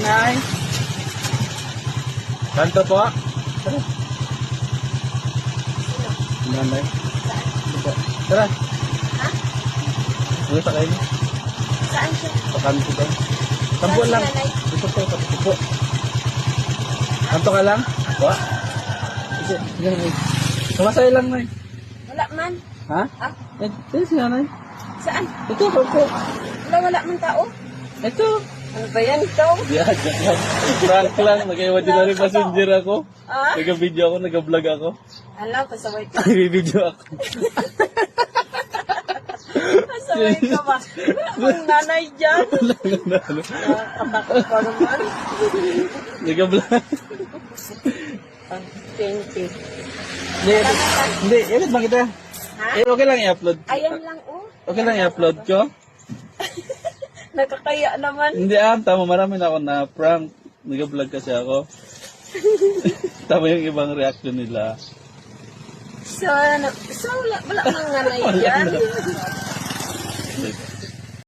Nay. Kanto po. Tara. Nanay. Tara. Ha? Ano sa kayo? Saan siya? Sa kanto daw. Tambuan lang. Saan si nanay? Ito po, kanto po. Kanto ka lang? Po? Sige, Nay. Sumasaya lang, Nay. Wala man. Ha? Ah, Ito si Nanay. saan? Ito, kanto. Wala man tao. Ito. Ano ba yan ito? Yeah, prank lang. Nag-imaginary passenger ako. Ah? Nag-video ako, nag-vlog ako. Alam, pasaway ka. Nag-video ako. Pasaway ka ba? Wala mang nanay dyan. Katakot ka naman. Nag-vlog. Ang 20. Hindi, hindi. Edit ba kita? Ha? Eh, okay lang i-upload. Ayan lang, oh. Okay lang i-upload ko? Nakakaya naman. Hindi tama. Marami na ako na prank. Nag-vlog kasi ako. Tama yung ibang reaction nila. So wala mang nanay dyan.